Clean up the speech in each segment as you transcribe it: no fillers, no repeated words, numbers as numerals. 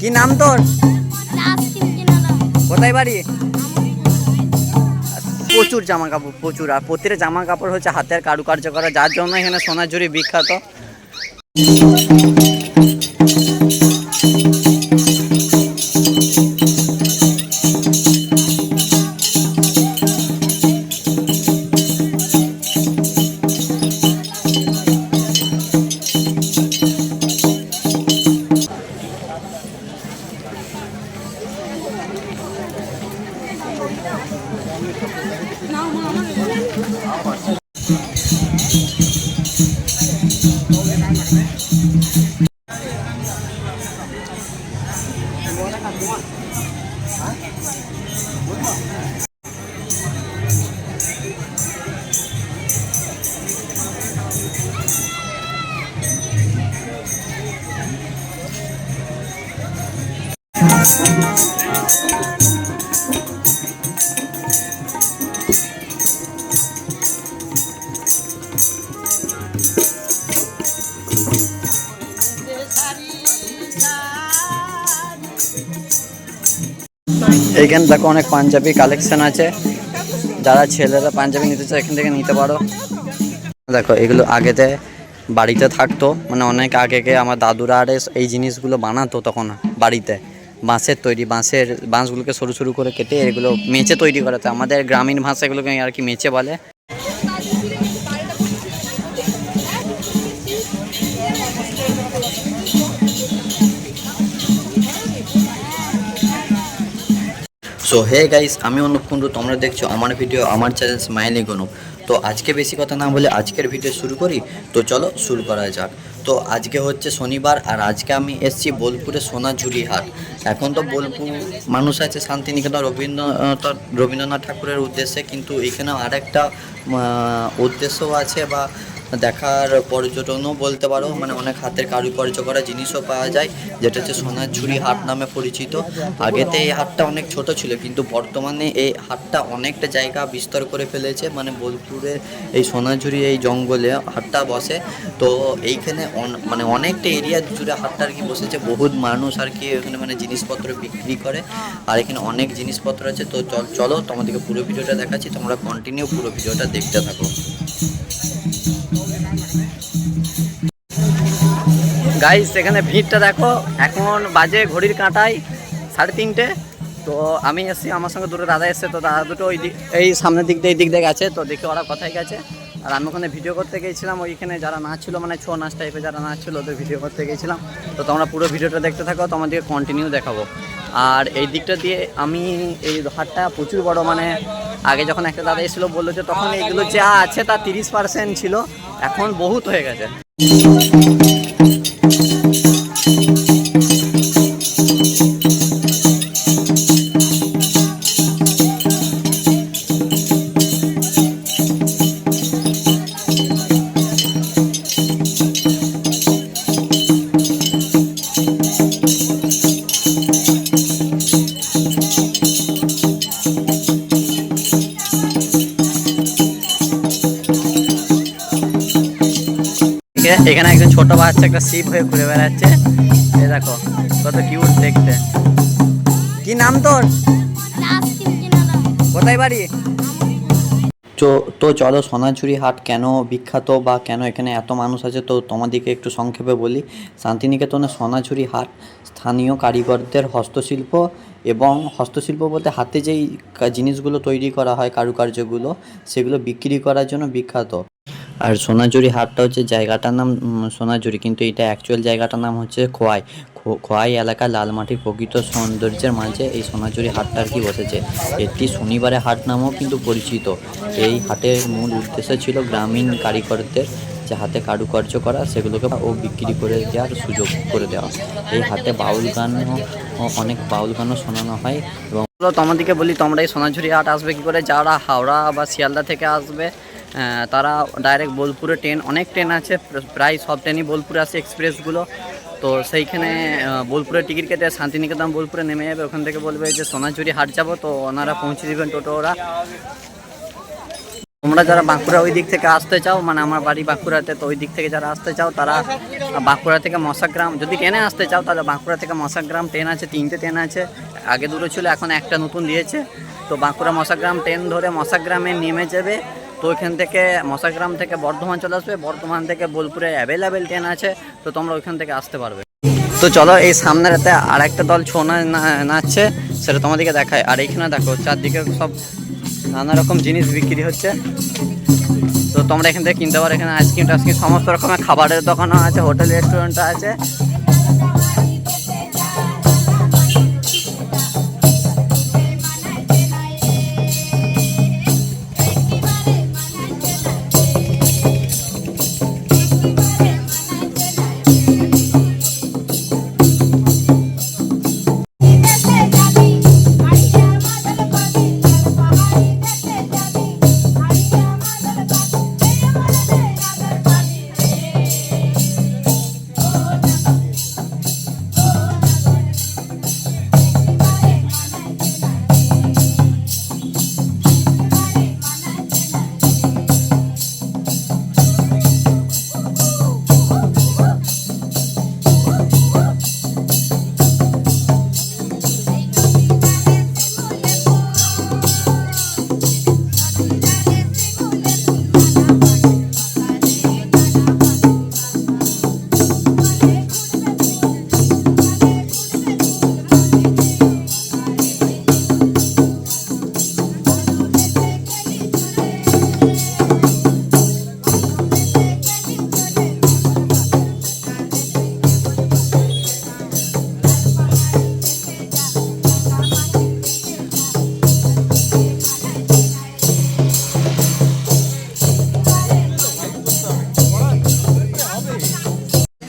কি নাম তোর? কোথায় বাড়ি? প্রচুর জামা কাপড়, প্রচুর। আর প্রতিটা জামা কাপড় হচ্ছে হাতের কারুকার্য করা, যার জন্য এখানে সোনাঝুরি বিখ্যাত। এইখানে দেখো অনেক পাঞ্জাবি কালেকশন আছে, যারা ছেলেরা পাঞ্জাবি নিতে চায় এখান থেকে নিতে পারো। দেখো এগুলো আগেতে বাড়িতে থাকতো, মানে অনেক আগে আমার দাদুরা আরে এই জিনিসগুলো বানাতো তখন বাড়িতে, বাঁশের তৈরি, বাঁশগুলোকে সরু সরু করে কেটে এগুলো মেচে তৈরি করাতে, আমাদের গ্রামীণ ভাষা এগুলোকে আর কি মেচে বলে। সো হে গাইস, আমি অনুপ কুণ্ডু, তোমরা দেখছো আমার ভিডিও, আমার চ্যানেল স্মাইলি গনু। তো আজকে বেশি কথা না বলে আজকের ভিডিও শুরু করি। তো চলো শুরু করা যাক। তো আজকে হচ্ছে শনিবার, আর আজকে আমি এসেছি বোলপুরে সোনাঝুরি হাট। এখন তো বোলপুর মানুষ আছে শান্তিনিকেতন রবীন্দ্রনাথ ঠাকুরের উদ্দেশ্যে, কিন্তু এখানেও আরেকটা উদ্দেশ্যও আছে বা দেখার পর্যটনও বলতে পারো, মানে অনেক হাতের কারুকার্য করা জিনিসও পাওয়া যায়, যেটা হচ্ছে সোনাঝুরি হাট নামে পরিচিত। আগেতে এই হাটটা অনেক ছোট ছিল, কিন্তু বর্তমানে এই হাটটা অনেকটা জায়গা বিস্তার করে ফেলেছে, মানে বোলপুরে এই সোনাঝুরি এই জঙ্গলে হাটটা বসে। তো এইখানে মানে অনেকটা এরিয়া জুড়ে হাটটা আর কি বসেছে, বহুত মানুষ আর কি এখানে মানে জিনিসপত্র বিক্রি করে, আর এখানে অনেক জিনিসপত্র আছে। তো চলো তোমাদেরকে পুরো ভিডিওটা দেখাচ্ছি, তোমরা কন্টিনিউ পুরো ভিডিওটা দেখতে থাকো। গাইস এখানে ভিড়টা দেখো, এখন বাজে ঘড়ির কাঁটায় 3:30। তো আমি এসেছি, আমার সঙ্গে দুটো দাদা এসছে, তো দাদা দুটো এই সামনের দিক দিয়ে এই দিক দিয়ে গেছে, তো দেখি ওরা কোথায় গেছে। আর আমি ওখানে ভিডিও করতে গিয়েছিলাম, ওইখানে যারা নাচছিল, মানে ছৌ নাচ টাইপের যারা নাচছিল, ওদের ভিডিও করতে গিয়েছিলাম। তো তোমরা পুরো ভিডিওটা দেখতে থাকো, তোমাদেরকে কন্টিনিউ দেখাবো। আর এই দিকটা দিয়ে আমি এই হাটটা প্রচুর বড়, মানে আগে যখন একটা দাদা এসেছিলো বললো যে তখন এইগুলো যা আছে তার 30% ছিল, এখন বহুত হয়ে গেছে। এখানে একজন ছোট বাচ্চা একটা শিপ হয়ে ঘুরে বেড়াচ্ছে, এই দেখো কত কিউট দেখতে। কি নাম তোর? কোথায় বাড়ি? তো চলো সোনাঝুরি হাট কেন বিখ্যাত বা কেন এখানে এত মানুষ আছে, তো তোমাদেরকে একটু সংক্ষেপে বলি। শান্তিনিকেতনে সোনাঝুরি হাট স্থানীয় কারিগরদের হস্তশিল্প, এবং হস্তশিল্প বলতে হাতে যেই জিনিসগুলো তৈরি করা হয় কারুকার্যগুলো, সেগুলো বিক্রি করার জন্য বিখ্যাত। আর সোনাঝুরি হাটটা হচ্ছে জায়গাটার নাম সোনাঝুরি, কিন্তু এটা অ্যাকচুয়াল জায়গাটার নাম হচ্ছে খোয়াই এলাকা, লালমাটির প্রকৃত সৌন্দর্যের মাঝে এই সোনাঝুরি হাটটা আর কি বসেছে। এটি শনিবারে হাট নামেও কিন্তু পরিচিত। এই হাটের মূল উদ্দেশ্য ছিল গ্রামীণ কারিগরদের যে হাতে কারুকার্য করা, সেগুলোকে ও বিক্রি করে দেওয়ার সুযোগ করে দেওয়া। এই হাটে অনেক বাউল গানও শোনানো হয়। এবং তোমাদেরকে বলি, তোমরা এই সোনাঝুরি হাট আসবে কী করে? যারা হাওড়া বা শিয়ালদা থেকে আসবে তারা ডাইরেক্ট বোলপুরে অনেক ট্রেন আছে, প্রায় সব ট্রেনই বোলপুরে আসে, এক্সপ্রেসগুলো। তো সেইখানে বোলপুরের টিকিট কেটে শান্তিনিকেতন বোলপুরে নেমে যাবে, ওখান থেকে বলবে যে সোনাঝুরি হাট যাবো, তো ওনারা পৌঁছে দেবেন টোটো ওরা। তোমরা যারা বাঁকুড়া ওই দিক থেকে আসতে চাও, মানে আমার বাড়ি বাঁকুড়াতে, তো ওই দিক থেকে যারা আসতে চাও তারা বাঁকুড়া থেকে মশাগ্রাম যদি ট্রেনে আসতে চাও তাহলে বাঁকুড়া থেকে মশাগ্রাম ট্রেন আছে, 3টে ট্রেন আছে। আগে 2টো ছিল, এখন একটা নতুন দিয়েছে। তো বাঁকুড়া মশাগ্রাম ট্রেন ধরে মশাগ্রামে নেমে যাবে। তো ওইখান থেকে মশাগ্রাম থেকে বর্ধমান চলে আসবে, বর্ধমান থেকে বোলপুরে অ্যাভেলেবেল ট্রেন আছে। তো তোমরা ওইখান থেকে আসতে পারবে। তো চলো এই সামনের রাতে আর একটা দল ছৌ নাচছে, সেটা তোমাদেরকে দেখায়। আর এইখানে দেখো চারদিকে সব নানা রকম জিনিস বিক্রি হচ্ছে। তো তোমরা এখান থেকে কিনতে পারো। এখানে আইসক্রিম টাইসক্রিম সমস্ত রকমের খাবারের দোকানও আছে, হোটেল রেস্টুরেন্টও আছে।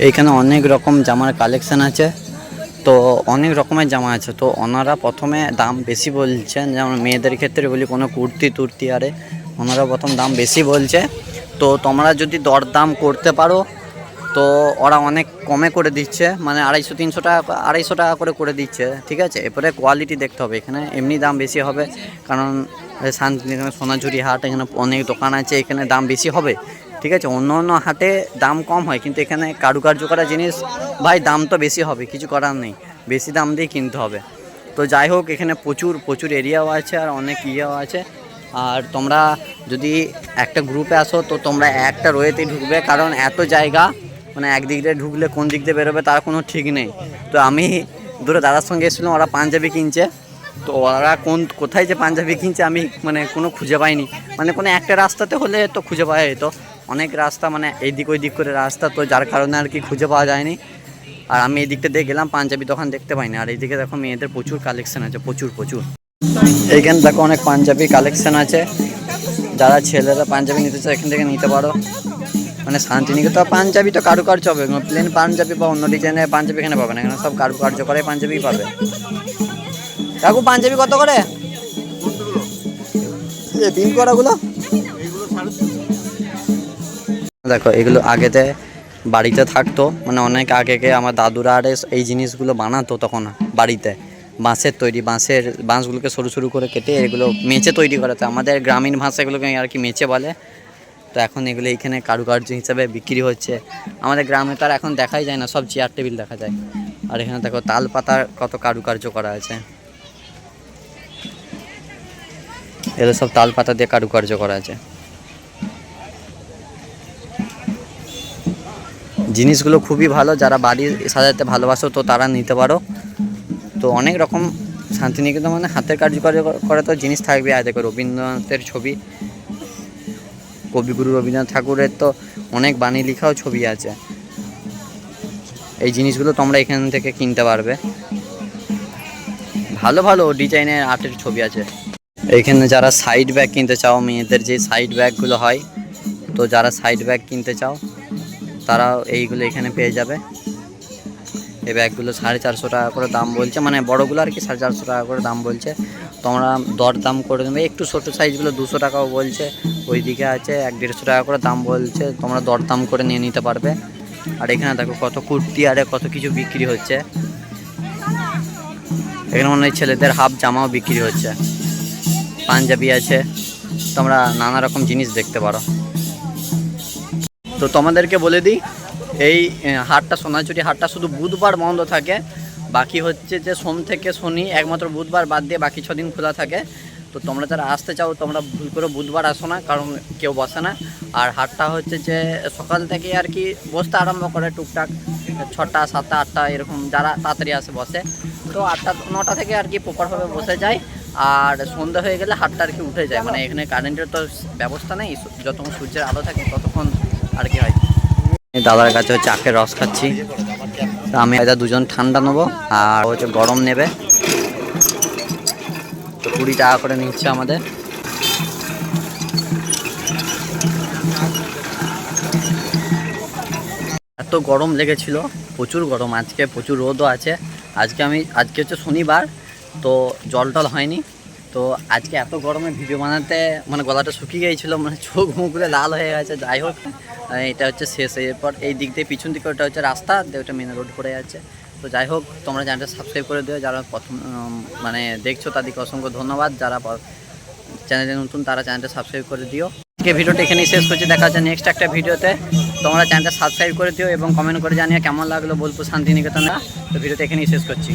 এইখানে অনেক রকম জামার কালেকশন আছে। তো অনেক রকমের জামা আছে। তো ওনারা প্রথমে দাম বেশি বলছেন, যেমন মেয়েদের ক্ষেত্রে বলি কোনো কুর্তি টুর্তি, আরে ওনারা প্রথম দাম বেশি বলছে। তো তোমরা যদি দরদাম করতে পারো তো ওরা অনেক কমে করে দিচ্ছে, মানে 250-300 টাকা করে দিচ্ছে, ঠিক আছে। এরপরে কোয়ালিটি দেখতে হবে। এখানে এমনি দাম বেশি হবে কারণ শান্তিনিকেতন সোনাঝুরি হাট, এখানে অনেক দোকান আছে, এখানে দাম বেশি হবে, ঠিক আছে। অন্য অন্য হাটে দাম কম হয়, কিন্তু এখানে কারুকার্য করা জিনিস ভাই দাম তো বেশি হবে, কিছু করার নেই, বেশি দাম দিয়ে কিনতে হবে। তো যাই হোক, এখানে প্রচুর এরিয়াও আছে আর অনেক ইয়েও আছে। আর তোমরা যদি একটা গ্রুপে আসো তো তোমরা একটা রোয়েতেই ঢুকবে, কারণ এত জায়গা, মানে একদিক দিয়ে ঢুকলে কোন দিক দিয়ে বেরোবে তার কোনো ঠিক নেই। তো আমি দুটো দাদার সঙ্গে এসেছিলাম, ওরা পাঞ্জাবি কিনছে। তো ওরা কোথায় যে পাঞ্জাবি কিনছে আমি মানে কোনো খুঁজে পাইনি, মানে কোনো একটা রাস্তাতে হলে তো খুঁজে পাওয়া যেত, অনেক রাস্তা মানে এইদিক ওই দিক করে রাস্তা, তো যার কারণে আর কি খুঁজে পাওয়া যায়নি। আর আমি এই দিকটা দিয়ে গেলাম, পাঞ্জাবি দোকান দেখতে পাইনি। আর এইদিকে দেখো মেয়েদের প্রচুর কালেকশন আছে, প্রচুর। এইখানে দেখো অনেক পাঞ্জাবি কালেকশন আছে, যারা ছেলেরা পাঞ্জাবি নিতে চায় এখান থেকে নিতে পারো। মানে শান্তিনিকেতন পাঞ্জাবি তো কারুকার্য হবে, প্লেন পাঞ্জাবি বা অন্য ডিজাইনের পাঞ্জাবি এখানে পাবে না, এখানে সব কারুকার্য করে পাঞ্জাবি পাবে। কাকু পাঞ্জাবি কত করে? এই পিন করাগুলো দেখো, এগুলো আগেতে বাড়িতে থাকতো, মানে অনেক আগে আমার দাদুরা আর এই জিনিসগুলো বানাতো তখন বাড়িতে, বাঁশের তৈরি, বাঁশগুলোকে সরু করে কেটে এগুলো মেচে তৈরি করাতো। আমাদের গ্রামীণ ভাষাগুলোকে আর কি মেচে বলে। তো এখন এগুলো এইখানে কারুকার্য হিসাবে বিক্রি হচ্ছে। আমাদের গ্রামে তো আর এখন দেখাই যায় না, সব চেয়ার টেবিল দেখা যায়। আর এখানে দেখো তাল পাতার কত কারুকার্য করা আছে, এগুলো সব তাল পাতা দিয়ে কারুকার্য করা আছে। জিনিসগুলো খুবই ভালো, যারা বাড়ি সাজাতে ভালোবাসো তো তারা নিতে পারো। তো অনেক রকম শান্তিনিকেতন মানে হাতের কার্যকার্য করা তো জিনিস থাকবে। আর দেখো রবীন্দ্রনাথের ছবি, কবিগুরু রবীন্দ্রনাথ ঠাকুরের তো অনেক বাণী লেখাও ছবি আছে। এই জিনিসগুলো তোমরা এখান থেকে কিনতে পারবে, ভালো ডিজাইনের আর্টের ছবি আছে। এইখানে যারা সাইড ব্যাগ কিনতে চাও, মেয়েদের যে সাইড ব্যাগগুলো হয়, তো যারা সাইড ব্যাগ কিনতে চাও তারা এইগুলো এখানে পেয়ে যাবে। এই ব্যাগগুলো 450 টাকা করে দাম বলছে, মানে বড়গুলো আর কি 450 টাকা করে দাম বলছে। তোমরা দরদাম করে দেবে, একটু ছোটো সাইজগুলো 200 টাকাও বলছে, ওইদিকে আছে 150 টাকা করে দাম বলছে, তোমরা দরদাম করে নিয়ে নিতে পারবে। আর এখানে দেখো কত কুর্তি আরে কত কিছু বিক্রি হচ্ছে। এখানে মনে হয় ছেলেদের হাফ জামাও বিক্রি হচ্ছে, পাঞ্জাবি আছে, তোমরা নানা রকম জিনিস দেখতে পারো। তো তোমাদেরকে বলে দিই, এই হাটটা সোনাঝুরি হাটটা শুধু বুধবার বন্ধ থাকে, বাকি হচ্ছে যে সোম থেকে শনি একমাত্র বুধবার বাদ দিয়ে বাকি 6 দিন খোলা থাকে। তো তোমরা যারা আসতে চাও তোমরা ভুল করে বুধবার আসো না, কারণ কেউ বসে না। আর হাটটা হচ্ছে যে সকাল থেকে আর কি বসতে আরম্ভ করে টুকটাক 6টা 7টা 8টা এরকম, যারা তাড়াতাড়ি আসে বসে। তো 8টা 9টা থেকে আর কি প্রপারভাবে বসে যায়। আর সন্ধ্যা হয়ে গেলে হাটটা আর কি উঠে যায়, মানে এখানে কারেন্টের তো ব্যবস্থা নেই, যতক্ষণ সূর্যের আলো থাকে ততক্ষণ আর কি হয়। দাদার কাছে হচ্ছে আখের রস খাচ্ছি। তো আমি এটা দুজন ঠান্ডা নেবো আর হচ্ছে গরম নেবে। তো 20 টাকা করে নিচ্ছে আমাদের। এত গরম লেগেছিল, প্রচুর গরম, আজকে প্রচুর রোদও আছে। আজকে হচ্ছে শনিবার, তো জল টল হয়নি। তো আজকে এত গরমে ভিডিও বানাতে মানে গলাটা শুকিয়ে গিয়েছিলো, মানে চোখ মুখগুলো লাল হয়ে গেছে। যাই হোক, এটা হচ্ছে শেষ। এরপর এই দিক দিয়ে পিছন দিকে ওটা হচ্ছে রাস্তা, ওটা মেন রোড পড়ে যাচ্ছে। তো যাই হোক, তোমরা চ্যানেলটা সাবস্ক্রাইব করে দিও, যারা প্রথম মানে দেখছো তাদেরকে অসংখ্য ধন্যবাদ। যারা চ্যানেলে নতুন তারা চ্যানেলটা সাবস্ক্রাইব করে দিও। আজকে ভিডিওটা এখানেই শেষ করছি, দেখা হচ্ছে নেক্সট একটা ভিডিওতে। তোমরা চ্যানেলটা সাবস্ক্রাইব করে দিও এবং কমেন্ট করে জানিও কেমন লাগলো বোলপুর শান্তিনিকেতনে। তো ভিডিওটা এখানেই শেষ করছি।